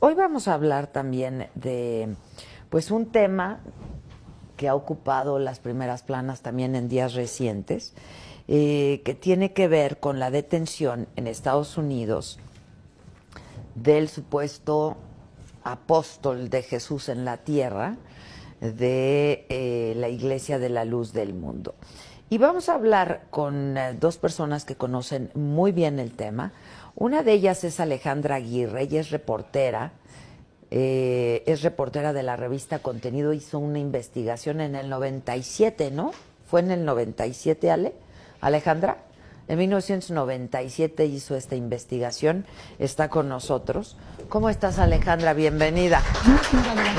Hoy vamos a hablar también de pues un tema que ha ocupado las primeras planas también en días recientes, que tiene que ver con la detención en Estados Unidos del supuesto apóstol de Jesús en la tierra de la Iglesia de la Luz del Mundo. Y vamos a hablar con dos personas que conocen muy bien el tema. Una de ellas es Alejandra Aguirre, ella es reportera de la revista Contenido, hizo una investigación en el 97, ¿no? ¿Fue en el 97, Alejandra? En 1997 hizo esta investigación, está con nosotros. ¿Cómo estás, Alejandra? Bienvenida.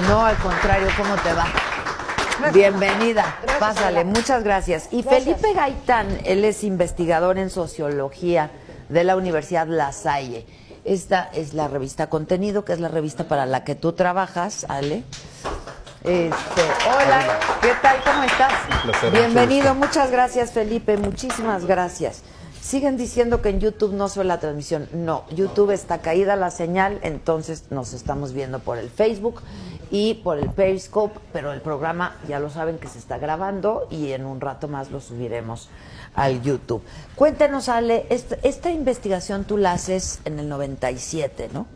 No, al contrario, ¿cómo te va? Gracias. Bienvenida, gracias, pásale, muchas gracias. Y gracias. Felipe Gaitán, él es investigador en sociología de la Universidad La Salle. Esta es la revista Contenido, que es la revista para la que tú trabajas, Ale. Hola, ¿qué tal? ¿Cómo estás? Un placer. Bienvenido, muchas gracias, Felipe, muchísimas gracias. Siguen diciendo que en YouTube no se ve la transmisión. No, YouTube está caída la señal, entonces nos estamos viendo por el Facebook y por el Periscope, pero el programa ya lo saben que se está grabando y en un rato más lo subiremos al YouTube. Cuéntanos, Ale, esta investigación tú la haces en el 97, ¿no?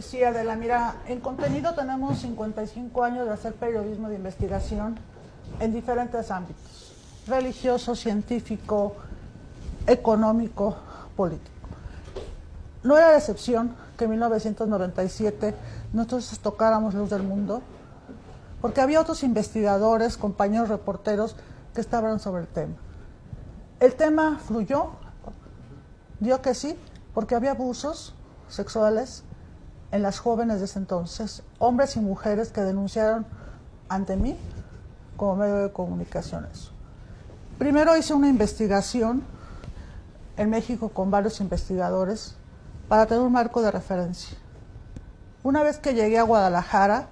Sí, Adela, mira, en Contenido tenemos 55 años de hacer periodismo de investigación en diferentes ámbitos: religioso, científico, económico, político. No era la excepción que en 1997 nosotros tocáramos Luz del Mundo, porque había otros investigadores, compañeros reporteros que estaban sobre el tema. El tema fluyó, dio que sí, porque había abusos sexuales en las jóvenes de ese entonces, hombres y mujeres que denunciaron ante mí como medio de comunicaciones. Primero hice una investigación en México con varios investigadores para tener un marco de referencia. Una vez que llegué a Guadalajara,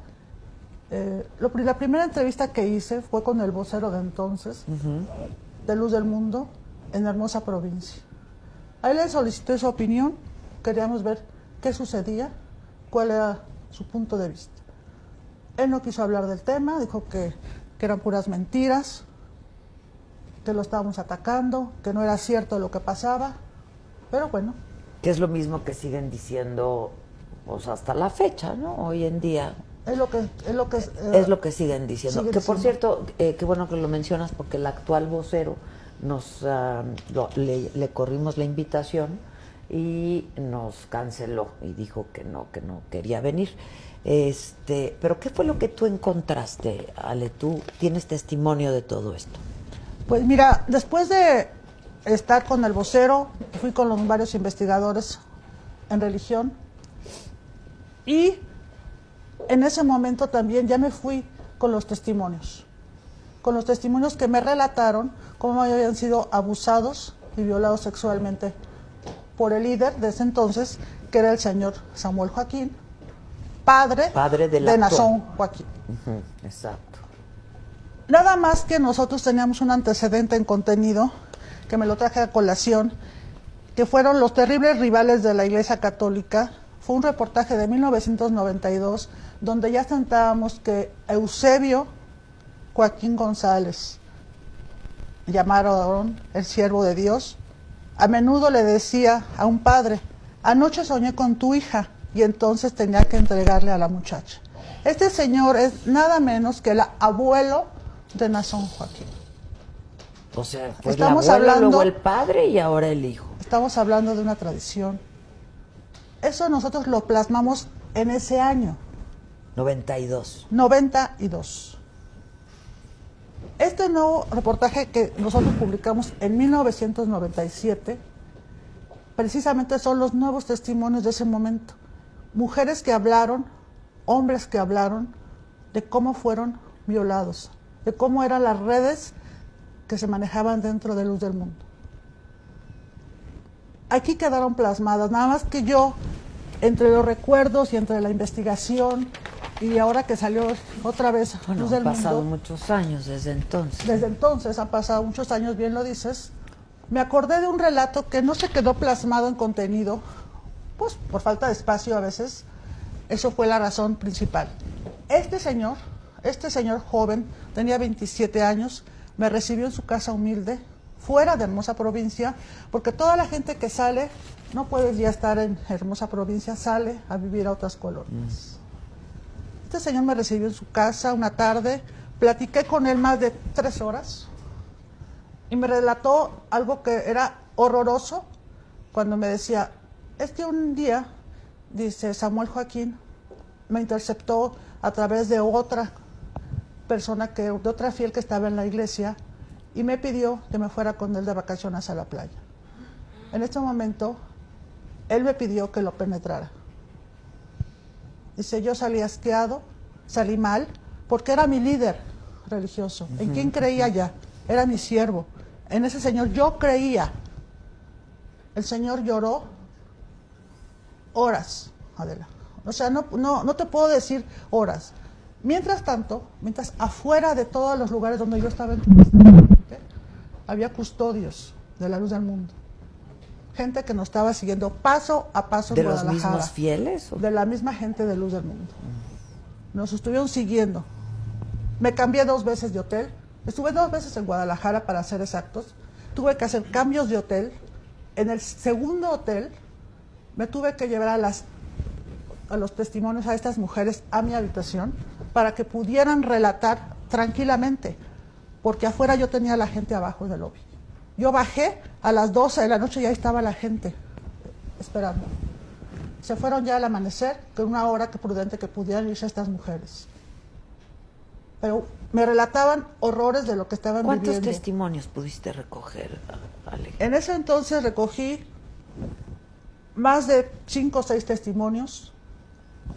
la primera entrevista que hice fue con el vocero de entonces, de Luz del Mundo, en hermosa provincia. Ahí le solicité su opinión, queríamos ver qué sucedía, cuál era su punto de vista. Él no quiso hablar del tema, dijo que eran puras mentiras, que lo estábamos atacando, que no era cierto lo que pasaba, pero bueno. Que es lo mismo que siguen diciendo pues, hasta la fecha, ¿no? Hoy en día. Es lo que siguen diciendo. Que por cierto, qué bueno que lo mencionas, porque el actual vocero le corrimos la invitación y nos canceló y dijo que no quería venir. Pero ¿qué fue lo que tú encontraste, Ale? Tú tienes testimonio de todo esto. Pues mira, después de estar con el vocero, fui con los varios investigadores en religión y en ese momento también ya me fui con los testimonios que me relataron cómo habían sido abusados y violados sexualmente por el líder de ese entonces, que era el señor Samuel Joaquín, padre de Nazón Joaquín. Exacto. Nada más que nosotros teníamos un antecedente en Contenido, que me lo traje a colación, que fueron los terribles rivales de la Iglesia Católica. Fue un reportaje de 1992, donde ya sentábamos que Eusebio Joaquín González, llamaron el siervo de Dios, a menudo le decía a un padre: anoche soñé con tu hija, y entonces tenía que entregarle a la muchacha. Este señor es nada menos que el abuelo de Nazón Joaquín. O sea, pues estamos hablando, luego el padre y ahora el hijo. Estamos hablando de una tradición. Eso nosotros lo plasmamos en ese año. 92. Este nuevo reportaje que nosotros publicamos en 1997, precisamente son los nuevos testimonios de ese momento. Mujeres que hablaron, hombres que hablaron de cómo fueron violados, de cómo eran las redes que se manejaban dentro de Luz del Mundo. Aquí quedaron plasmadas, nada más que yo, entre los recuerdos y entre la investigación, y ahora que salió otra vez Luz del Mundo. Han pasado muchos años desde entonces. Desde entonces, han pasado muchos años, bien lo dices. Me acordé de un relato que no se quedó plasmado en Contenido, pues por falta de espacio a veces, Eso fue la razón principal. Este señor joven, tenía 27 años, me recibió en su casa humilde, fuera de Hermosa Provincia, porque toda la gente que sale, no puede ya estar en Hermosa Provincia, sale a vivir a otras colonias. Este señor me recibió en su casa una tarde, platiqué con él más de 3 horas y me relató algo que era horroroso cuando me decía, es que un día, dice Samuel Joaquín, me interceptó a través de otra persona, de otra fiel que estaba en la iglesia, y me pidió que me fuera con él de vacaciones a la playa. En este momento, él me pidió que lo penetrara. Dice, yo salí asqueado, salí mal, porque era mi líder religioso. ¿En quién creía ya? Era mi siervo. En ese señor yo creía. El señor lloró horas, Adela. O sea, no te puedo decir horas. Mientras tanto, afuera de todos los lugares donde yo estaba había custodios de la luz del mundo. Gente que nos estaba siguiendo paso a paso en Guadalajara. ¿De los mismos fieles? De la misma gente de Luz del Mundo. Nos estuvieron siguiendo. Me cambié 2 veces de hotel. Estuve 2 veces en Guadalajara, para ser exactos. Tuve que hacer cambios de hotel. En el segundo hotel me tuve que llevar a los testimonios, a estas mujeres, a mi habitación para que pudieran relatar tranquilamente, porque afuera yo tenía a la gente abajo del lobby. Yo bajé a las 12 de la noche y ahí estaba la gente esperando. Se fueron ya al amanecer, con una hora que prudente que pudieran irse estas mujeres. Pero me relataban horrores de lo que estaban viviendo. ¿Cuántos testimonios pudiste recoger, Ale? En ese entonces recogí más de 5 o 6 testimonios.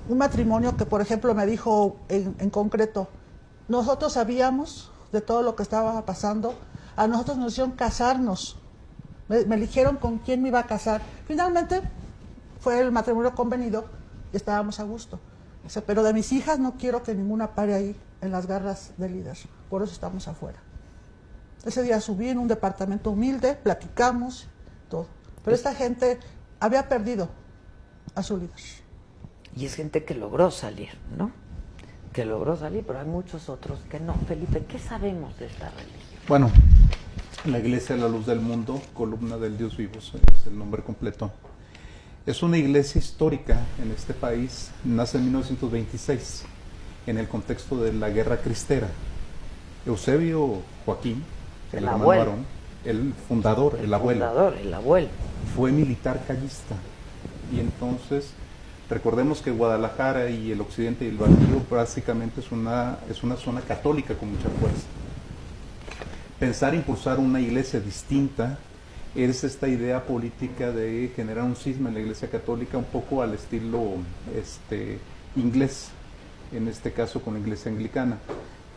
Un matrimonio que, por ejemplo, me dijo en concreto, nosotros sabíamos de todo lo que estaba pasando, a nosotros nos hicieron casarnos, me eligieron con quién me iba a casar. Finalmente fue el matrimonio convenido y estábamos a gusto. Dice, pero de mis hijas no quiero que ninguna pare ahí en las garras del líder, por eso estamos afuera. Ese día subí en un departamento humilde, platicamos, todo. Pero esta gente había perdido a su líder. Y es gente que logró salir, ¿no? Que logró salir, pero hay muchos otros que no. Felipe, ¿qué sabemos de esta religión? Bueno, la Iglesia de la Luz del Mundo, Columna del Dios Vivo, es el nombre completo. Es una iglesia histórica en este país, nace en 1926, en el contexto de la Guerra Cristera. Eusebio Joaquín, el hermano varón, el fundador, el abuelo, fue militar callista. Y entonces, recordemos que Guadalajara y el occidente y el Bajío básicamente es una zona católica con mucha fuerza. Pensar impulsar una iglesia distinta es esta idea política de generar un cisma en la Iglesia Católica, un poco al estilo inglés, en este caso con la Iglesia Anglicana.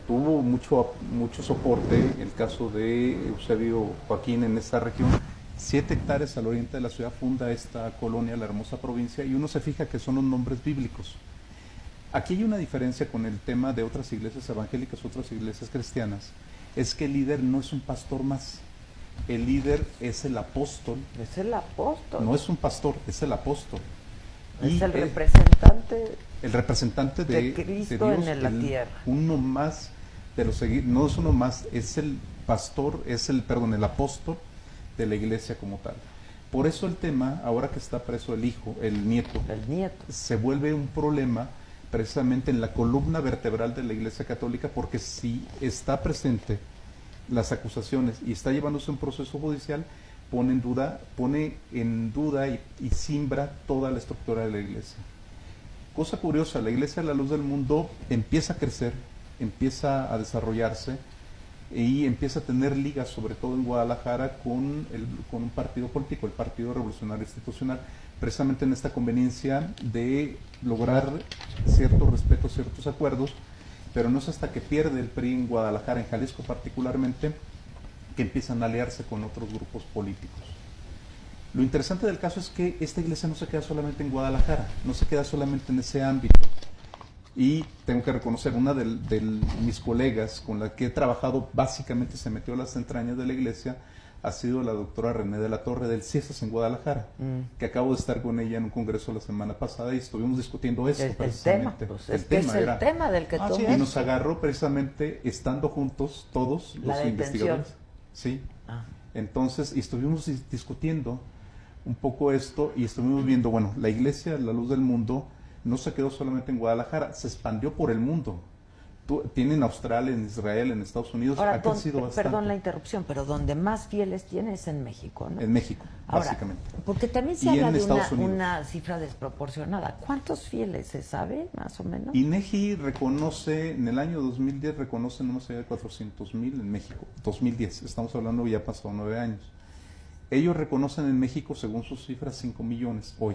Tuvo mucho soporte el caso de Eusebio Joaquín en esta región. 7 hectáreas al oriente de la ciudad funda esta colonia, la hermosa provincia, y uno se fija que son los nombres bíblicos. Aquí hay una diferencia con el tema de otras iglesias evangélicas, otras iglesias cristianas, es que el líder no es un pastor más. El líder es el apóstol. Es el apóstol. No es un pastor, es el apóstol. Es el representante. El representante de Cristo de Dios, en la tierra. Uno más de los no es uno más, es el pastor, el apóstol de la iglesia como tal. Por eso el tema, ahora que está preso el nieto, se vuelve un problema precisamente en la columna vertebral de la Iglesia Católica, porque si está presente las acusaciones y está llevándose un proceso judicial, pone en duda y simbra toda la estructura de la Iglesia. Cosa curiosa, la Iglesia de la Luz del Mundo empieza a crecer, empieza a desarrollarse y empieza a tener ligas, sobre todo en Guadalajara, con un partido político, el Partido Revolucionario Institucional, precisamente en esta conveniencia de lograr cierto respeto, ciertos acuerdos, pero no es hasta que pierde el PRI en Guadalajara, en Jalisco particularmente, que empiezan a aliarse con otros grupos políticos. Lo interesante del caso es que esta iglesia no se queda solamente en Guadalajara, no se queda solamente en ese ámbito. Y tengo que reconocer, una de mis colegas con la que he trabajado, básicamente se metió a las entrañas de la iglesia, ha sido la doctora René de la Torre del CIESAS en Guadalajara, que acabo de estar con ella en un congreso la semana pasada y estuvimos discutiendo eso El tema, precisamente. pues, es el tema del que tú Y nos agarró precisamente estando juntos todos La los detención. investigadores. Sí. Entonces, y estuvimos discutiendo un poco esto y estuvimos viendo, bueno, la Iglesia, la Luz del Mundo, no se quedó solamente en Guadalajara, se expandió por el mundo. Tiene en Australia, en Israel, en Estados Unidos, Ahora, ha crecido bastante. perdón la interrupción, pero donde más fieles tiene es en México, ¿no? En México, Ahora, básicamente. porque también se Y habla en de Estados Unidos. una cifra desproporcionada. ¿Cuántos fieles se sabe, más o menos? INEGI reconoce, en el año 2010 reconoce no más allá de 400,000 en México. 2010, estamos hablando, ya pasado 9 años. Ellos reconocen en México, según sus cifras, 5 millones hoy.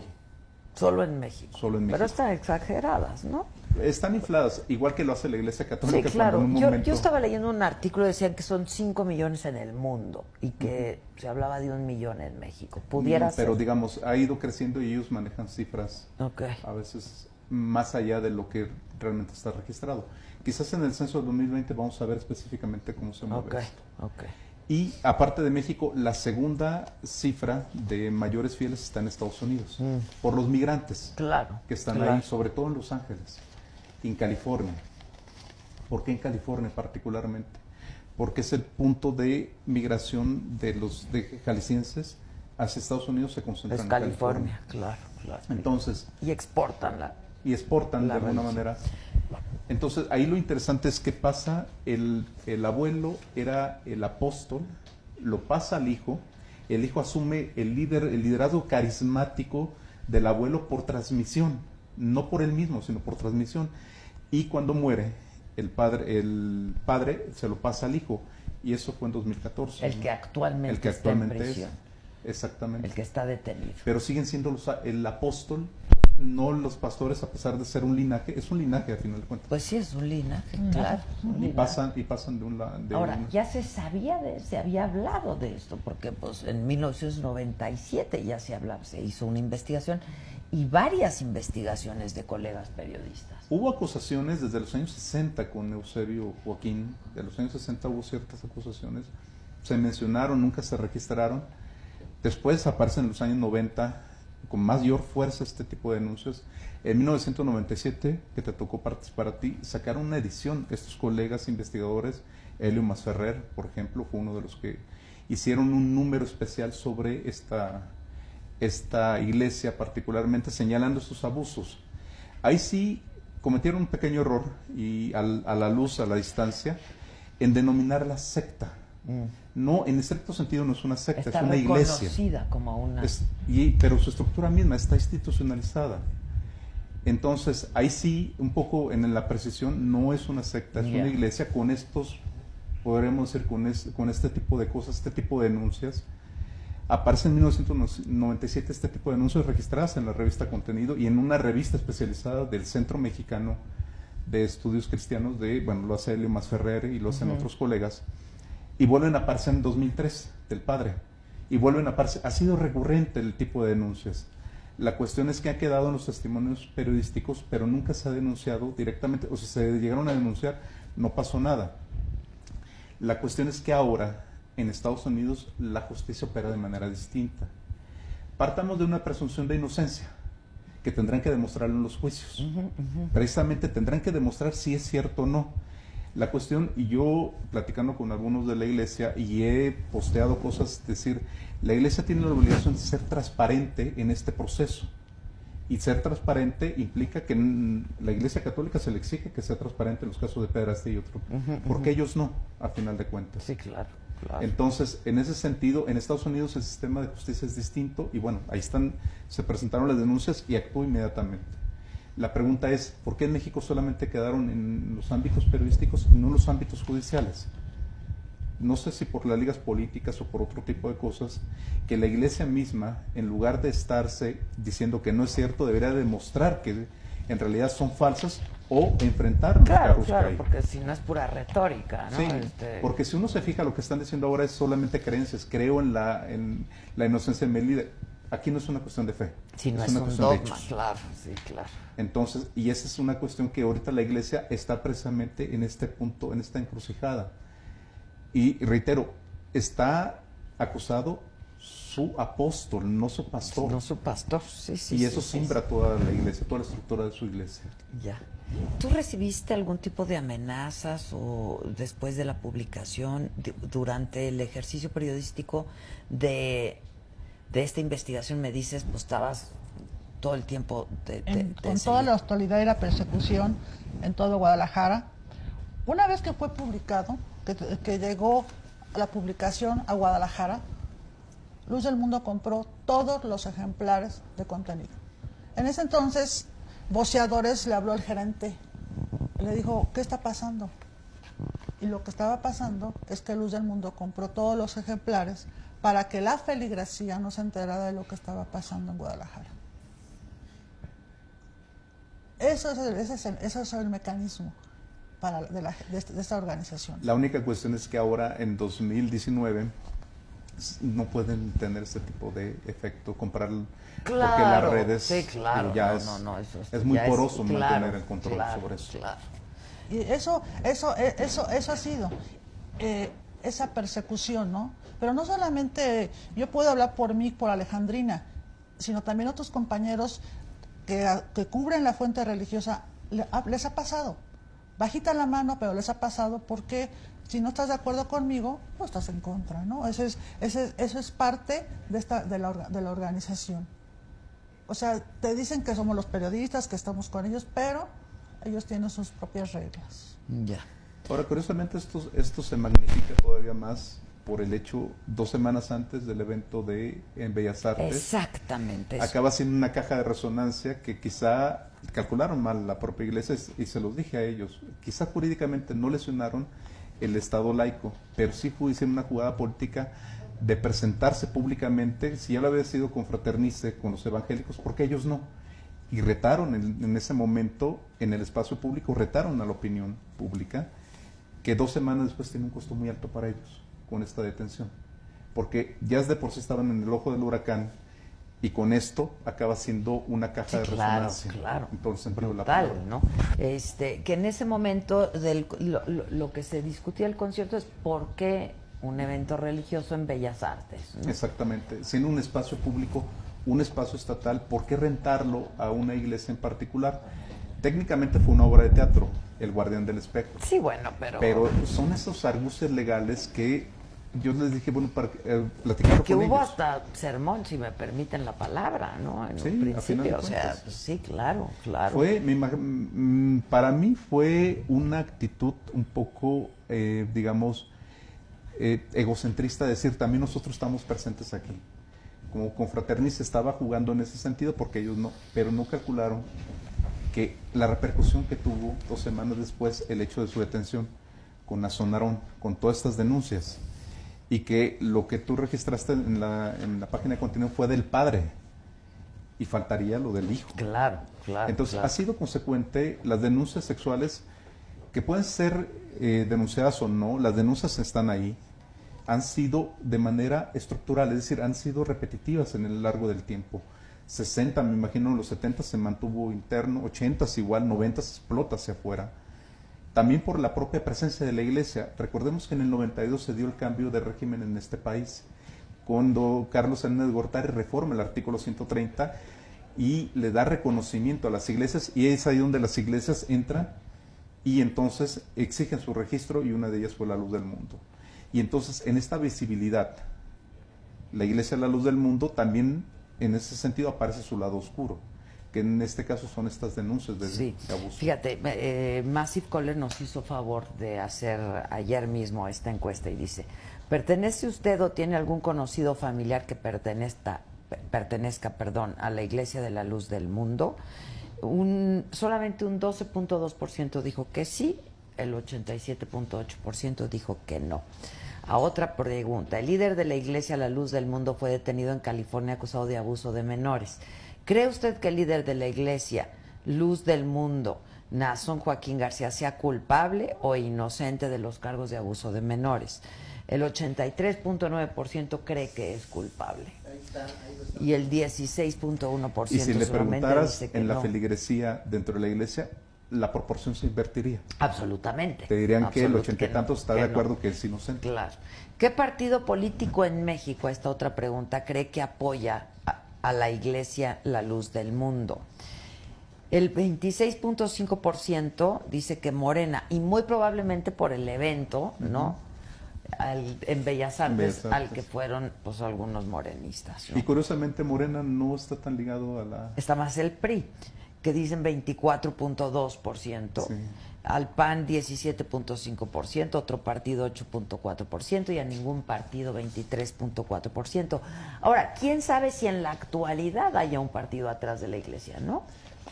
Solo en México. Solo en México. Pero están exageradas, ¿no? Están infladas, igual que lo hace la Iglesia Católica. Sí, claro. Cuando en un Yo momento... estaba leyendo un artículo, decían que son 5 millones en el mundo y que se hablaba de 1 millón en México. ¿Pudiera ser? Pero digamos, ha ido creciendo y ellos manejan cifras a veces más allá de lo que realmente está registrado. Quizás en el censo del 2020 vamos a ver específicamente cómo se mueve esto. Y aparte de México, la segunda cifra de mayores fieles está en Estados Unidos, por los migrantes que están ahí, sobre todo en Los Ángeles, en California. ¿Por qué en California particularmente? Porque es el punto de migración de los jaliscienses hacia Estados Unidos, se concentran en California. Claro. Entonces, y exportan de alguna manera. Entonces, ahí lo interesante es que pasa, el abuelo era el apóstol, lo pasa al hijo, el hijo asume el liderazgo carismático del abuelo por transmisión, no por él mismo, sino por transmisión. Y cuando muere, el padre se lo pasa al hijo, y eso fue en 2014. El que actualmente está en prisión. Exactamente. El que está detenido. Pero siguen siendo el apóstol, no los pastores, a pesar de ser un linaje. Es un linaje, al final de cuentas. Pues sí, es un linaje, claro. Y pasan de un lado. Ahora, ya se sabía, se había hablado de esto, porque pues en 1997 ya se hizo una investigación y varias investigaciones de colegas periodistas. Hubo acusaciones desde los años 60 con Eusebio Joaquín. De los años 60 hubo ciertas acusaciones. Se mencionaron, nunca se registraron. Después aparecen en los años 90 con mayor fuerza este tipo de denuncias. En 1997, que te tocó participar a ti, sacaron una edición. Estos colegas investigadores, Helio Masferrer, por ejemplo, fue uno de los que hicieron un número especial sobre esta iglesia, particularmente señalando estos abusos. Ahí sí cometieron un pequeño error, y a la luz, a la distancia, en denominarla secta. No, en estricto sentido no es una secta, está es una iglesia. Está reconocida como una... Pero su estructura misma está institucionalizada. Entonces, ahí sí, un poco en la precisión, no es una secta, es una iglesia con estos, podremos decir, con este tipo de cosas, este tipo de denuncias. Aparece en 1997 este tipo de denuncias registradas en la revista Contenido y en una revista especializada del Centro Mexicano de Estudios Cristianos, lo hace Helio Masferrer y lo hacen otros colegas. Y vuelven a aparecer en 2003 del padre. Y vuelven a aparecer. Ha sido recurrente el tipo de denuncias. La cuestión es que ha quedado en los testimonios periodísticos, pero nunca se ha denunciado directamente. O si se llegaron a denunciar, no pasó nada. La cuestión es que ahora, en Estados Unidos, la justicia opera de manera distinta. Partamos de una presunción de inocencia, que tendrán que demostrarlo en los juicios. Precisamente tendrán que demostrar si es cierto o no. La cuestión, y yo platicando con algunos de la iglesia, y he posteado cosas, es decir, la iglesia tiene la obligación de ser transparente en este proceso. Y ser transparente implica que la iglesia católica se le exige que sea transparente en los casos de pederastia y otro, porque ellos no, a final de cuentas. Sí, claro. Entonces, en ese sentido, en Estados Unidos el sistema de justicia es distinto, y bueno, ahí se presentaron las denuncias y actuó inmediatamente. La pregunta es, ¿por qué en México solamente quedaron en los ámbitos periodísticos y no en los ámbitos judiciales? No sé si por las ligas políticas o por otro tipo de cosas, que la iglesia misma, en lugar de estarse diciendo que no es cierto, debería demostrar que en realidad son falsas o enfrentar los cargos que hay. Porque si no es pura retórica, ¿no? Sí, porque si uno se fija, lo que están diciendo ahora es solamente creencias. Creo en la inocencia de mi líder. Aquí no es una cuestión de fe. Sí, no es una un cuestión de dogma, hechos. claro, sí, claro. Entonces, y esa es una cuestión que ahorita la iglesia está precisamente en este punto, en esta encrucijada. Y reitero, está acusado su apóstol, no su pastor. No su pastor, sí, sí. Y eso sí, simbra toda la iglesia, toda la estructura de su iglesia. Ya. ¿Tú recibiste algún tipo de amenazas o después de la publicación, durante el ejercicio periodístico de esta investigación? Me dices, pues estabas todo el tiempo con toda la hostilidad y la persecución en todo Guadalajara. Una vez que fue publicado, que llegó la publicación a Guadalajara, Luz del Mundo compró todos los ejemplares de contenido. En ese entonces, Voceadores le habló al gerente, le dijo, ¿qué está pasando? Y lo que estaba pasando es que Luz del Mundo compró todos los ejemplares para que la feligresía no se enterara de lo que estaba pasando en Guadalajara. Eso es el mecanismo de esta organización. La única cuestión es que ahora, en 2019, no pueden tener ese tipo de efecto, comprar, Claro, porque las redes, sí, claro, ya eso es muy poroso claro, mantener el control sobre eso. Claro. Y eso ha sido esa persecución, ¿no? Pero no solamente yo puedo hablar por mí, por Alejandrina, sino también otros compañeros que cubren la fuente religiosa, les ha pasado. Bajita la mano, pero les ha pasado porque si no estás de acuerdo conmigo, pues estás en contra, ¿no? Eso es parte de la organización. O sea, te dicen que somos los periodistas, que estamos con ellos, pero ellos tienen sus propias reglas. Ya. Ahora, curiosamente, esto se magnifica todavía más por el hecho, 2 semanas antes del evento en Bellas Artes. Exactamente. Eso. Acaba siendo una caja de resonancia que quizá calcularon mal la propia iglesia, y se los dije a ellos. Quizá jurídicamente no lesionaron el Estado laico, pero sí hicieron una jugada política de presentarse públicamente. Si ya lo había sido con Fraternice, con los evangélicos, ¿por qué ellos no? Y retaron en ese momento, en el espacio público, retaron a la opinión pública, que 2 semanas después tiene un costo muy alto para ellos con esta detención, porque ya de por sí estaban en el ojo del huracán, y con esto acaba siendo una caja de resonancia. Claro. Entonces, brutal, ¿no? Que en ese momento lo que se discutía el concierto es por qué un evento religioso en Bellas Artes, ¿no? Exactamente, siendo un espacio público, un espacio estatal, ¿por qué rentarlo a una iglesia en particular? Técnicamente fue una obra de teatro, El Guardián del Espejo. Sí, bueno, pero son esos argucias legales que yo les dije, bueno, para platicar que con hubo ellos. hasta sermón, si me permiten la palabra, ¿no? En Sí, un a final de principio, o sea, cuentas. sí, claro. Para mí fue una actitud un poco, digamos, egocentrista, decir, también nosotros estamos presentes aquí. Como Confraternice estaba jugando en ese sentido, porque ellos no, pero no calcularon que la repercusión que tuvo 2 semanas después el hecho de su detención con Azonarón, con todas estas denuncias, y que lo que tú registraste en la página de contenido fue del padre, y faltaría lo del hijo. Claro. Entonces, ha sido consecuente. Las denuncias sexuales, que pueden ser denunciadas o no, las denuncias están ahí, han sido de manera estructural, es decir, han sido repetitivas en el largo del tiempo. 60, me imagino, en los 70 se mantuvo interno, 80 igual, 90 explota hacia afuera. También por la propia presencia de la iglesia. Recordemos que en el 92 se dio el cambio de régimen en este país, cuando Carlos Salinas de Gortari reforma el artículo 130 y le da reconocimiento a las iglesias, y es ahí donde las iglesias entran y entonces exigen su registro, y una de ellas fue la Luz del Mundo. Y entonces, en esta visibilidad, la iglesia La Luz del Mundo también, en ese sentido, aparece su lado oscuro, que en este caso son estas denuncias de abuso. Fíjate, Massive Caller nos hizo favor de hacer ayer mismo esta encuesta y dice: ¿pertenece usted o tiene algún conocido familiar que pertenezca, a la Iglesia de la Luz del Mundo? Solamente un 12.2% dijo que sí, el 87.8% dijo que no. A otra pregunta: el líder de la Iglesia La Luz del Mundo fue detenido en California acusado de abuso de menores. ¿Cree usted que el líder de la Iglesia Luz del Mundo, Naasón Joaquín García, sea culpable o inocente de los cargos de abuso de menores? El 83.9% cree que es culpable. Y el 16.1% Y si le solamente preguntaras dice que en la no. feligresía dentro de la iglesia, la proporción se invertiría. Absolutamente. Te dirían que el 80 y no, tantos está de que acuerdo no. que es inocente. Claro. ¿Qué partido político en México, esta otra pregunta, cree que apoya a la Iglesia La Luz del Mundo? El 26.5% dice que Morena, y muy probablemente por el evento, ¿no? En Bellas Artes, al que fueron pues algunos morenistas, ¿no? Y curiosamente Morena no está tan ligado a la... Está más el PRI, que dicen 24.2%, Sí. al PAN 17.5%, otro partido 8.4% y a ningún partido 23.4%. Ahora, ¿quién sabe si en la actualidad haya un partido atrás de la Iglesia, no?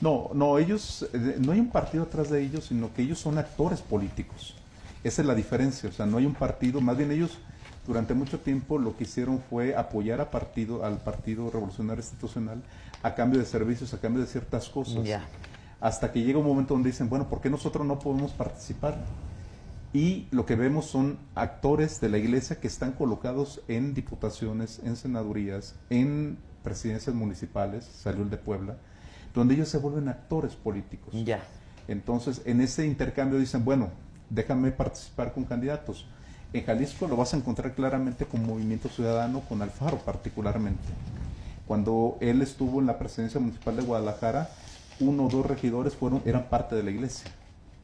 No, ellos, no hay un partido atrás de ellos, sino que ellos son actores políticos. Esa es la diferencia, o sea, no hay un partido, más bien ellos durante mucho tiempo lo que hicieron fue apoyar al Partido Revolucionario Institucional a cambio de servicios, a cambio de ciertas cosas. Ya. Hasta que llega un momento donde dicen, bueno, ¿por qué nosotros no podemos participar? Y lo que vemos son actores de la Iglesia que están colocados en diputaciones, en senadurías, en presidencias municipales, salió el de Puebla, donde ellos se vuelven actores políticos. Ya. Entonces, en ese intercambio dicen, bueno, déjame participar con candidatos. En Jalisco lo vas a encontrar claramente con Movimiento Ciudadano, con Alfaro particularmente. Cuando él estuvo en la presidencia municipal de Guadalajara, 1 o 2 regidores eran parte de la Iglesia.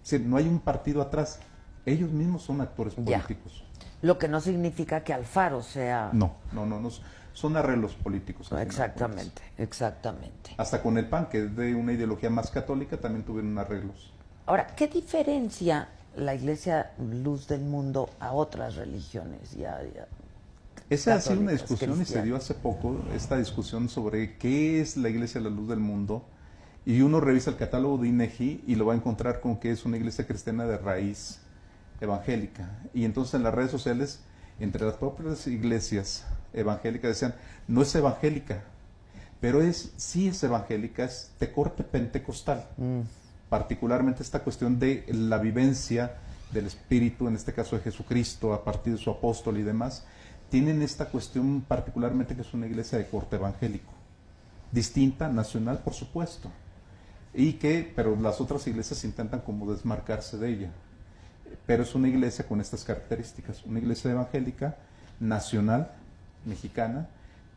Es decir, no hay un partido atrás. Ellos mismos son actores políticos. Lo que no significa que Alfaro sea... No, son arreglos políticos. Exactamente, exactamente. Hasta con el PAN, que es de una ideología más católica, también tuvieron arreglos. Ahora, ¿qué diferencia la Iglesia Luz del Mundo a otras religiones? Esa ha sido una católicas, discusión y se dio hace poco, esta discusión sobre qué es la Iglesia La Luz del Mundo. Y uno revisa el catálogo de INEGI y lo va a encontrar con que es una iglesia cristiana de raíz evangélica. Y entonces en las redes sociales, entre las propias iglesias evangélicas decían, no es evangélica, pero sí es evangélica, es de corte pentecostal. Particularmente esta cuestión de la vivencia del Espíritu, en este caso de Jesucristo, a partir de su apóstol y demás, tienen esta cuestión particularmente que es una iglesia de corte evangélico. Distinta, nacional, por supuesto. Pero las otras iglesias intentan como desmarcarse de ella. Pero es una iglesia con estas características, una iglesia evangélica, nacional, mexicana,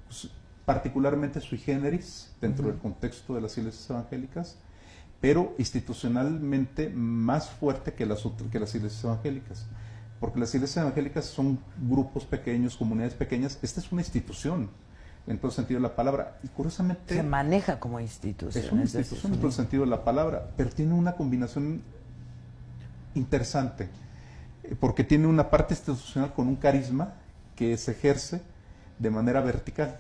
pues, particularmente sui generis, dentro del contexto de las iglesias evangélicas, pero institucionalmente más fuerte que las iglesias evangélicas. Porque las iglesias evangélicas son grupos pequeños, comunidades pequeñas. Esta es una institución, en todo sentido de la palabra. Y curiosamente... Se maneja como institución. Es una institución en todo el sentido de la palabra, pero tiene una combinación interesante, porque tiene una parte institucional con un carisma que se ejerce de manera vertical,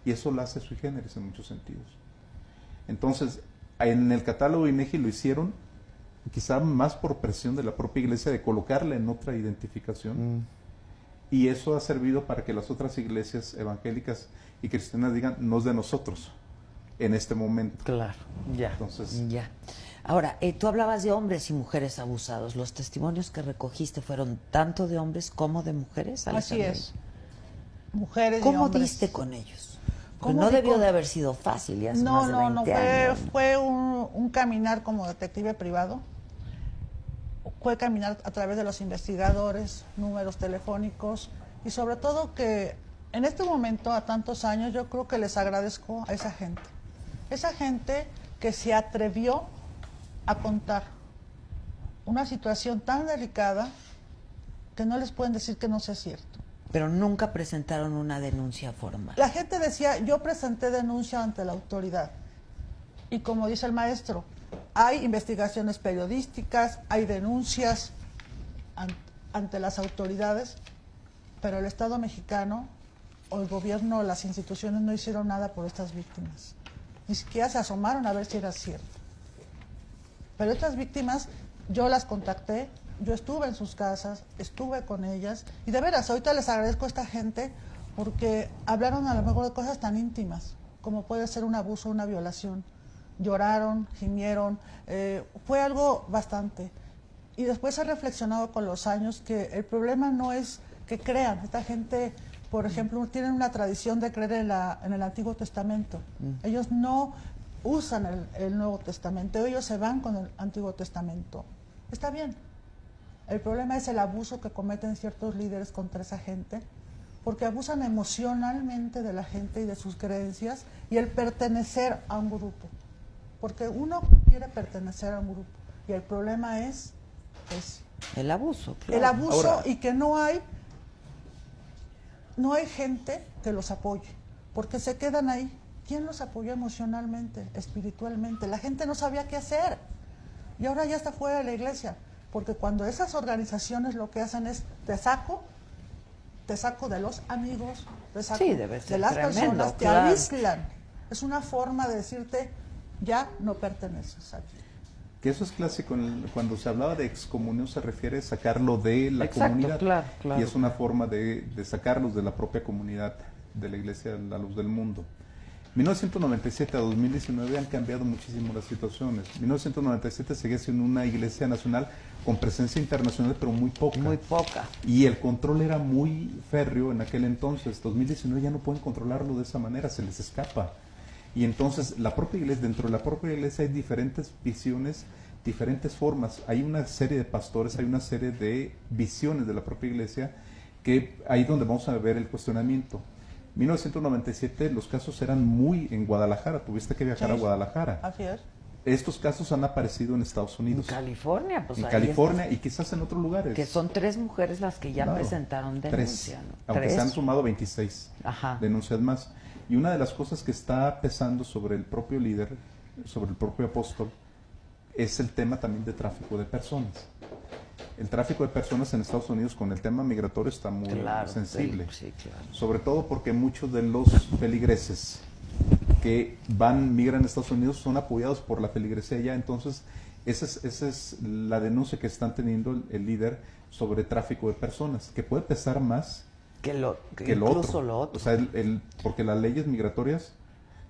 y eso la hace sui generis en muchos sentidos. Entonces, en el catálogo de INEGI lo hicieron quizá más por presión de la propia iglesia de colocarla en otra identificación, y eso ha servido para que las otras iglesias evangélicas y cristianas digan, no es de nosotros en este momento. Claro, ya. Entonces, ya. Ahora, tú hablabas de hombres y mujeres abusados. ¿Los testimonios que recogiste fueron tanto de hombres como de mujeres, Alejandra? Así es. Mujeres y ¿Cómo hombres. diste con ellos? Pues ¿Cómo no di debió con- de haber sido fácil, ya hace más de 20 años. Fue un caminar como detective privado. Fue caminar a través de los investigadores, números telefónicos y sobre todo que en este momento, a tantos años, yo creo que les agradezco a esa gente. Esa gente que se atrevió a contar una situación tan delicada que no les pueden decir que no sea cierto. Pero nunca presentaron una denuncia formal. La gente decía, yo presenté denuncia ante la autoridad. Y como dice el maestro, hay investigaciones periodísticas, hay denuncias ante las autoridades, pero el Estado mexicano o el gobierno o las instituciones no hicieron nada por estas víctimas. Ni siquiera se asomaron a ver si era cierto. Pero estas víctimas, yo las contacté, yo estuve en sus casas, estuve con ellas, y de veras, ahorita les agradezco a esta gente porque hablaron a lo mejor de cosas tan íntimas, como puede ser un abuso, una violación. Lloraron, gimieron, fue algo bastante. Y después he reflexionado con los años que el problema no es que crean. Esta gente, por ejemplo, tienen una tradición de creer en el Antiguo Testamento. Ellos no usan el Nuevo Testamento, ellos se van con el Antiguo Testamento. Está bien. El problema es el abuso que cometen ciertos líderes contra esa gente, porque abusan emocionalmente de la gente y de sus creencias y el pertenecer a un grupo. Porque uno quiere pertenecer a un grupo y el problema es el abuso. Claro. El abuso. Ahora, y que no hay gente que los apoye, porque se quedan ahí. ¿Quién los apoyó emocionalmente, espiritualmente? La gente no sabía qué hacer y ahora ya está fuera de la iglesia, porque cuando esas organizaciones lo que hacen es te saco de los amigos, te saco debe ser de las tremendo, personas, claro. te aíslan. Es una forma de decirte, ya no perteneces aquí. que eso es clásico, cuando se hablaba de excomunión se refiere a sacarlo de la Exacto, comunidad. claro. Y es una forma de sacarlos de la propia comunidad de la Iglesia a la Luz del Mundo. 1997 a 2019 han cambiado muchísimo las situaciones. 1997 seguía siendo una iglesia nacional con presencia internacional, pero muy poca. Muy poca. Y el control era muy férreo en aquel entonces. 2019 ya no pueden controlarlo de esa manera, se les escapa. Y entonces la propia iglesia, dentro de la propia iglesia hay diferentes visiones, diferentes formas. Hay una serie de pastores, hay una serie de visiones de la propia iglesia, que ahí es donde vamos a ver el cuestionamiento. 1997 los casos eran muy en Guadalajara, tuviste que viajar a Guadalajara. Así es. Estos casos han aparecido en Estados Unidos. En California, pues en ahí California está. y quizás en otros lugares. Que son 3 mujeres las que ya Claro, presentaron 3, denuncia, ¿no? aunque 3. se han sumado 26 Ajá. denuncias más. Y una de las cosas que está pesando sobre el propio líder, sobre el propio apóstol, es el tema también de tráfico de personas. El tráfico de personas en Estados Unidos con el tema migratorio está muy sensible. Sí, claro. Sobre todo porque muchos de los feligreses que migran a Estados Unidos son apoyados por la feligresía allá. Entonces, esa es la denuncia que están teniendo el líder sobre tráfico de personas, que puede pesar más que lo otro. lo otro. O sea, porque las leyes migratorias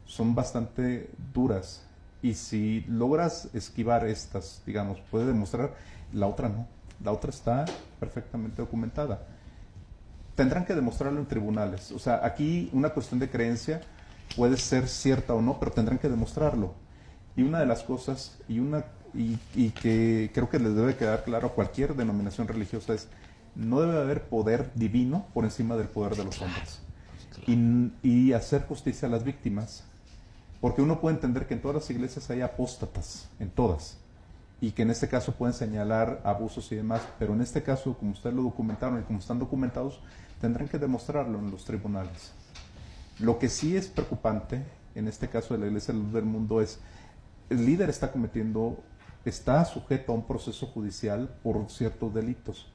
son bastante duras y si logras esquivar estas, digamos, puede demostrar, la otra no. La otra está perfectamente documentada. Tendrán que demostrarlo en tribunales. O sea, aquí una cuestión de creencia puede ser cierta o no, pero tendrán que demostrarlo. Y una de las cosas, y que creo que les debe quedar claro a cualquier denominación religiosa es, no debe haber poder divino por encima del poder de los hombres. Y hacer justicia a las víctimas. Porque uno puede entender que en todas las iglesias hay apóstatas, en todas. Y que en este caso pueden señalar abusos y demás, pero en este caso, como ustedes lo documentaron y como están documentados, tendrán que demostrarlo en los tribunales. Lo que sí es preocupante, en este caso de la Iglesia de la Luz del Mundo, es el líder está sujeto a un proceso judicial por ciertos delitos,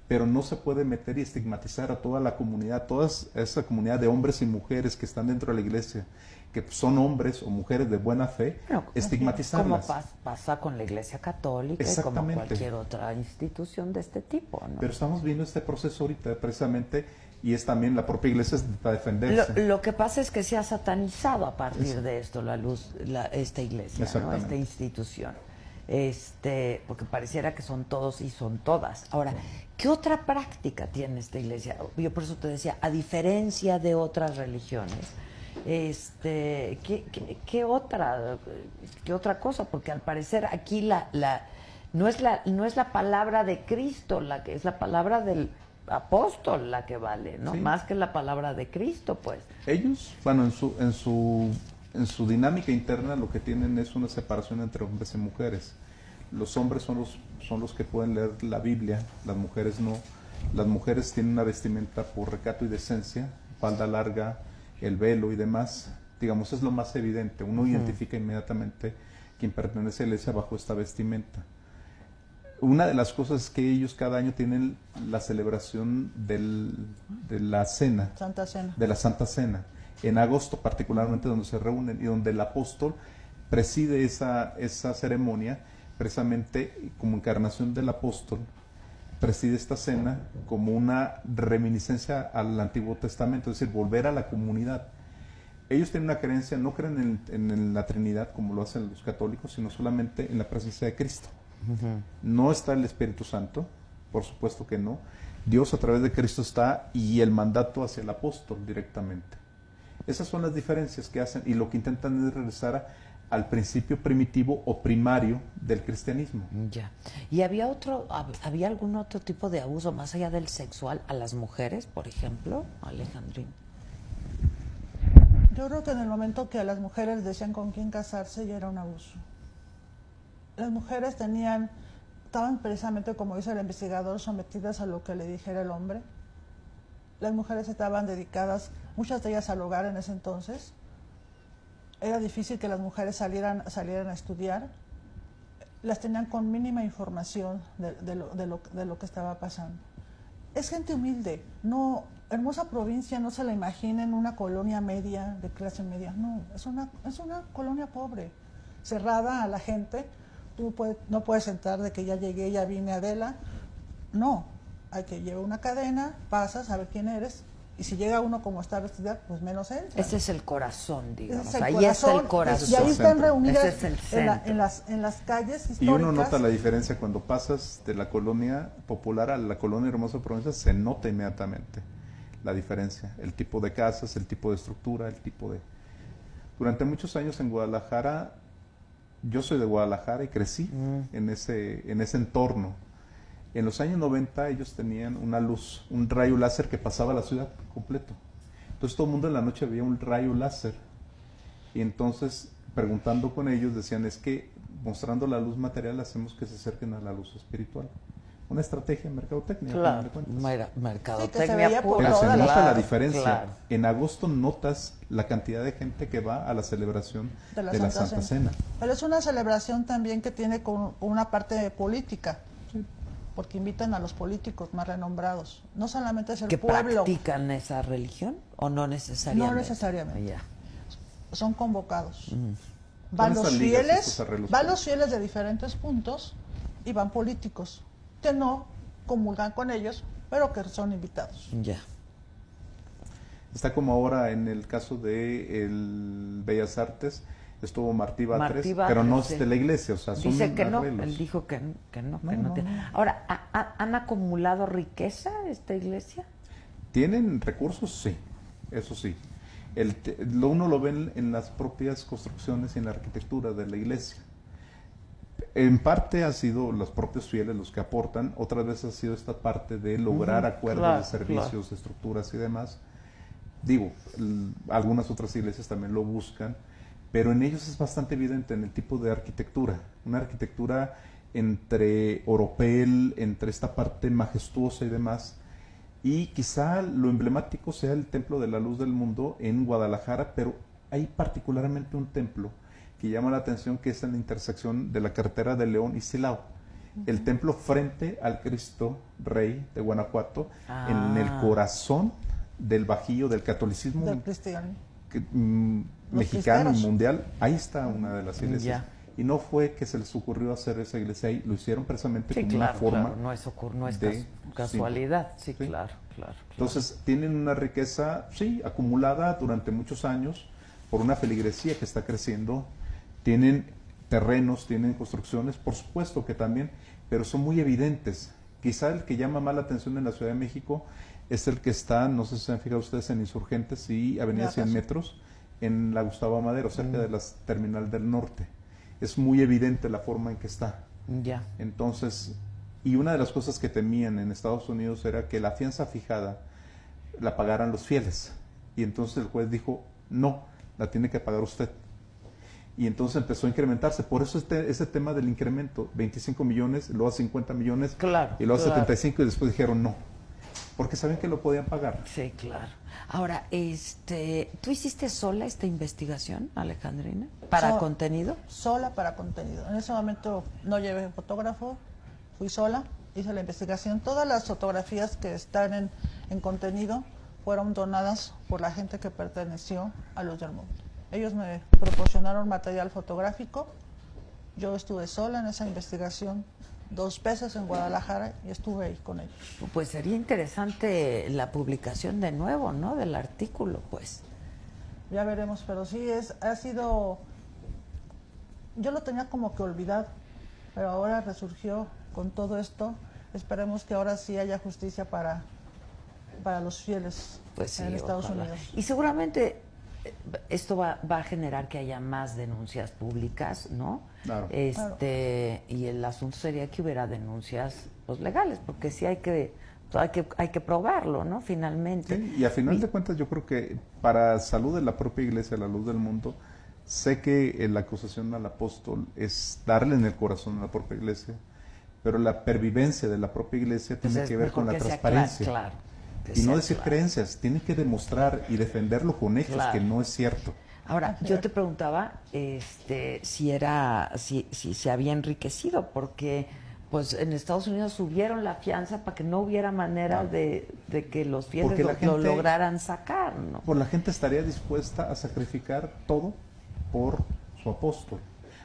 pero no se puede meter y estigmatizar a toda la comunidad, toda esa comunidad de hombres y mujeres que están dentro de la iglesia, que son hombres o mujeres de buena fe, estigmatizarlas. Como pasa con la Iglesia Católica y como cualquier otra institución de este tipo, ¿no? Pero estamos viendo este proceso ahorita precisamente, y es también la propia iglesia para defenderse. Lo que pasa es que se ha satanizado a partir de esto esta iglesia, ¿no? Esta institución. Porque pareciera que son todos y son todas. Ahora, ¿qué otra práctica tiene esta iglesia? Yo por eso te decía, a diferencia de otras religiones, ¿qué otra cosa? Porque al parecer aquí no es la palabra de Cristo es la palabra del apóstol la que vale, ¿no? Sí. Más que la palabra de Cristo, pues. Ellos, bueno, en su dinámica interna lo que tienen es una separación entre hombres y mujeres. Los hombres son los que pueden leer la Biblia, las mujeres no. Las mujeres tienen una vestimenta por recato y decencia, falda larga, el velo y demás. Digamos, es lo más evidente. Uno identifica inmediatamente quien pertenece a la iglesia bajo esta vestimenta. Una de las cosas es que ellos cada año tienen la celebración de la cena, Santa Cena. de la Santa Cena. En agosto particularmente, donde se reúnen y donde el apóstol preside esa ceremonia, precisamente como encarnación del apóstol, preside esta cena como una reminiscencia al Antiguo Testamento, es decir, volver a la comunidad. Ellos tienen una creencia, no creen en la Trinidad como lo hacen los católicos, sino solamente en la presencia de Cristo. No está el Espíritu Santo, por supuesto que no. Dios a través de Cristo está, y el mandato hacia el apóstol directamente. Esas son las diferencias que hacen, y lo que intentan es regresar al principio primitivo o primario del cristianismo. Ya. ¿Y había algún otro tipo de abuso más allá del sexual a las mujeres, por ejemplo, Alejandrina? Yo creo que en el momento que a las mujeres decían con quién casarse ya era un abuso. Las mujeres estaban precisamente, como dice el investigador, sometidas a lo que le dijera el hombre. Las mujeres estaban dedicadas, muchas de ellas al hogar en ese entonces. Era difícil que las mujeres salieran a estudiar. Las tenían con mínima información de lo que estaba pasando. Es gente humilde. No, hermosa provincia, no se la imaginen una colonia media, de clase media. No, es una colonia pobre, cerrada a la gente. Tú no puedes entrar de que ya llegué, ya vine, Adela. No, hay que llevar una cadena, pasas a ver quién eres. Y si llega uno como está vestida, pues menos entra. Ese es el corazón, digamos. Ese es el Ahí corazón, está el corazón. Y ahí están reunidas Ese es el en las calles históricas. Y uno nota la diferencia cuando pasas de la colonia popular a la colonia Hermosa Provincia, se nota inmediatamente la diferencia. El tipo de casas, el tipo de estructura, el tipo de... Durante muchos años en Guadalajara, yo soy de Guadalajara y crecí en ese entorno. En los años 90 ellos tenían una luz, un rayo láser que pasaba la ciudad completo. Entonces todo el mundo en la noche veía un rayo láser. Y entonces, preguntando con ellos, decían, es que mostrando la luz material hacemos que se acerquen a la luz espiritual. Una estrategia de mercadotecnia. Claro, Sí, mercadotecnia que se veía por pero se toda nota la- la diferencia. Claro. En agosto notas la cantidad de gente que va a la celebración de la Santa Cena. Pero es una celebración también que tiene con una parte política, porque invitan a los políticos más renombrados. No solamente es el ¿Que pueblo, practican esa religión o no necesariamente? No necesariamente. Ya. son convocados. Son Van los estas ligas, fieles, estos arreglos van los políticos. fieles de diferentes puntos y van políticos que no comulgan con ellos, pero que son invitados. Ya. Está como ahora en el caso de el Bellas Artes, estuvo Martí Batres, pero no sí. es de la iglesia, o sea, son Dice que no, arreglos. él dijo que no, que no No, tiene. no. Ahora, ¿han acumulado riqueza esta iglesia? ¿Tienen recursos? Sí, eso sí. Uno lo ve en las propias construcciones y en la arquitectura de la iglesia. En parte han sido los propios fieles los que aportan, otras veces ha sido esta parte de lograr acuerdos claro, de servicios, de estructuras y demás. Digo, algunas otras iglesias también lo buscan, pero en ellos es bastante evidente en el tipo de arquitectura, una arquitectura entre oropel, entre esta parte majestuosa y demás. Y quizá lo emblemático sea el Templo de la Luz del Mundo en Guadalajara, pero hay particularmente un templo que llama la atención, que es en la intersección de la carretera de León y Silao. El templo frente al Cristo Rey de Guanajuato, en el corazón del Bajío del catolicismo Del cristiano. mexicano y cristeros. mundial. Ahí está una de las iglesias. Ya. Y no fue que se les ocurrió hacer esa iglesia ahí, lo hicieron precisamente Sí, como claro, una forma. claro, no es de- casualidad, sí, Sí. claro. Entonces tienen una riqueza, sí, acumulada durante muchos años por una feligresía que está creciendo. Tienen terrenos, tienen construcciones, por supuesto que también, pero son muy evidentes. Quizá el que llama más la atención en la Ciudad de México es el que está, no sé si se han fijado ustedes, en Insurgentes y Avenida Ya, 100 casi. metros, en la Gustavo Madero, cerca de la Terminal del Norte. Es muy evidente la forma en que está. Ya. Entonces, y una de las cosas que temían en Estados Unidos era que la fianza fijada la pagaran los fieles. Y entonces el juez dijo, no, la tiene que pagar usted. Y entonces empezó a incrementarse. Por eso ese tema del incremento, 25 millones, luego a 50 millones, Claro, y luego a claro. 75, y después dijeron no. Porque saben que lo podían pagar. Sí, claro. Ahora, ¿tú hiciste sola esta investigación, Alejandrina? ¿Para contenido? Sola para contenido. En ese momento no llevé fotógrafo, fui sola, hice la investigación. Todas las fotografías que están en contenido fueron donadas por la gente que perteneció a Luz del Mundo. Ellos me proporcionaron material fotográfico. Yo estuve sola en esa investigación 2 veces en Guadalajara y estuve ahí con ellos. Pues sería interesante la publicación de nuevo, ¿no? Del artículo, pues. Ya veremos, pero sí ha sido... Yo lo tenía como que olvidado, pero ahora resurgió con todo esto. Esperemos que ahora sí haya justicia para los fieles Pues sí, en Estados ojalá. Unidos. Y seguramente esto va a generar que haya más denuncias públicas, ¿no? Claro. Y el asunto sería que hubiera denuncias pues, legales, porque sí hay que probarlo, ¿no? Finalmente. Sí, y a final de cuentas yo creo que para salud de la propia iglesia, la luz del mundo, sé que la acusación al apóstol es darle en el corazón a la propia iglesia, pero la pervivencia de la propia iglesia Pues tiene es que ver mejor con la que sea transparencia. claro, que Y no sea decir claro. creencias, tiene que demostrar y defenderlo con hechos Claro. que no es cierto. Ahora, yo te preguntaba si se había enriquecido, porque pues en Estados Unidos subieron la fianza para que no hubiera manera de que los fieles Porque la lo gente- lograran sacar, ¿no? Pues la gente estaría dispuesta a sacrificar todo por su apóstol.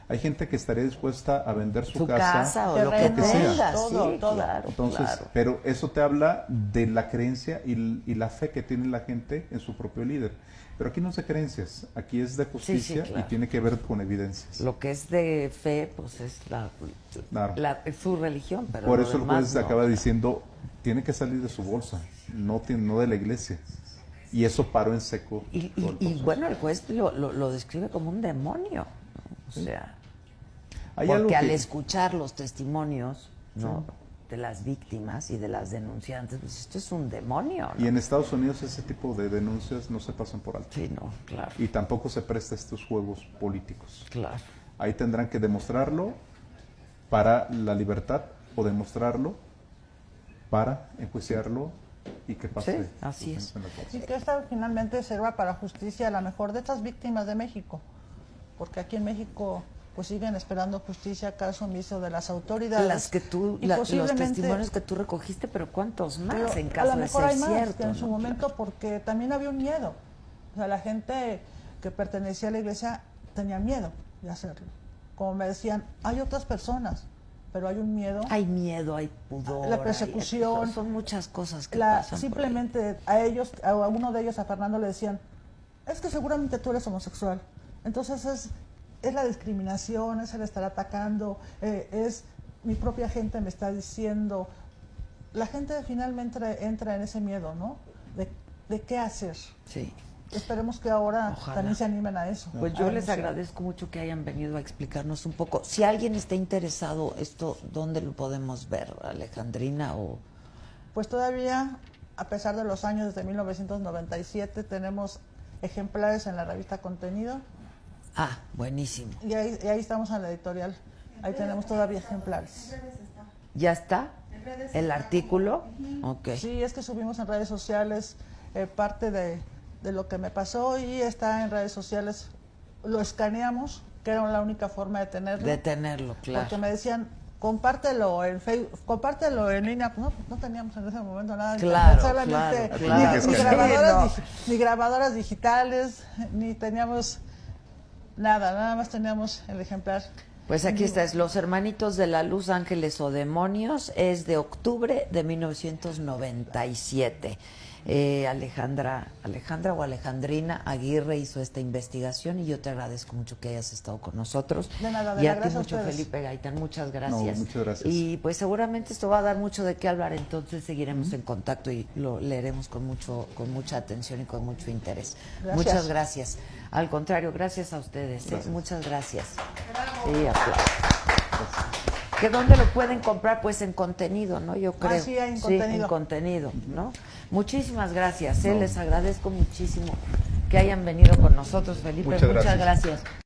Hay gente que estaría dispuesta a vender su casa, o lo que terrenos, tenga, todo, sí, todo. claro, Entonces, claro. pero eso te habla de la creencia y la fe que tiene la gente en su propio líder. Pero aquí no es de creencias, aquí es de justicia claro. y tiene que ver con evidencias. Lo que es de fe, pues es Claro. es su religión, pero Por lo eso el demás juez no. acaba diciendo, tiene que salir de su bolsa, no de la iglesia. Y eso paró en seco. Y todo el proceso. bueno, el juez lo describe como un demonio, ¿no? O sea, Hay algo porque al que- escuchar los testimonios, ¿no? De las víctimas y de las denunciantes, pues esto es un demonio, ¿no? Y en Estados Unidos ese tipo de denuncias no se pasan por alto. Sí, no, claro, Y tampoco se presta a estos juegos políticos. claro. Ahí tendrán que demostrarlo para la libertad o demostrarlo para enjuiciarlo y que pase. Sí, así es. en la cárcel. Y que esta finalmente sirva para justicia a la mejor de estas víctimas de México, porque aquí en México pues siguen esperando justicia, caso omiso de las autoridades. Las que tú, Y los posiblemente- testimonios que tú recogiste, pero ¿cuántos más pero en a caso lo de mejor ser hay más cierto? que en su ¿no? momento, porque también había un miedo. O sea, la gente que pertenecía a la iglesia tenía miedo de hacerlo. Como me decían, hay otras personas, pero hay un miedo. Hay miedo, hay pudor. La persecución. Son muchas cosas que pasan. por ahí. Simplemente a ellos, a uno de ellos, a Fernando, le decían, es que seguramente tú eres homosexual. Entonces es la discriminación, es el estar atacando, es mi propia gente me está diciendo. La gente finalmente entra en ese miedo, ¿no? De qué hacer. Sí. Esperemos que ahora Ojalá. también se animen a eso. Pues a yo les denunciar. agradezco mucho que hayan venido a explicarnos un poco. Si alguien está interesado, esto, ¿dónde lo podemos ver, Alejandrina? O Pues todavía, a pesar de los años, desde 1997, tenemos ejemplares en la revista Contenido. buenísimo. Y ahí estamos en la editorial. Ahí tenemos todavía ejemplares. ¿Ya está? ¿El artículo? Ok. Sí, es que subimos en redes sociales parte de lo que me pasó y está en redes sociales. Lo escaneamos, que era la única forma de tenerlo. De tenerlo, claro. Porque me decían, compártelo en Facebook, compártelo en línea. No teníamos en ese momento nada. Claro, solamente claro, ni claro. ni grabadoras digitales, ni teníamos nada más teníamos el ejemplar. Pues aquí está, es Los Hermanitos de la Luz, Ángeles o Demonios, es de octubre de 1997. Alejandra o Alejandrina Aguirre hizo esta investigación y yo te agradezco mucho que hayas estado con nosotros. De nada, de y la a ti gracias a mucho, ustedes. Felipe Gaitán, muchas gracias. No, muchas gracias. Y pues seguramente esto va a dar mucho de qué hablar, entonces seguiremos en contacto y lo leeremos con mucha atención y con mucho interés. Gracias. Muchas gracias. Al contrario, gracias a ustedes. Gracias. Muchas gracias. Sí, aplausos. ¿Que dónde lo pueden comprar? Pues en contenido, ¿no? Yo creo. sí, en contenido. en contenido, ¿no? Muchísimas gracias, No. Les agradezco muchísimo que hayan venido con nosotros, Felipe. Muchas Muchas gracias. gracias.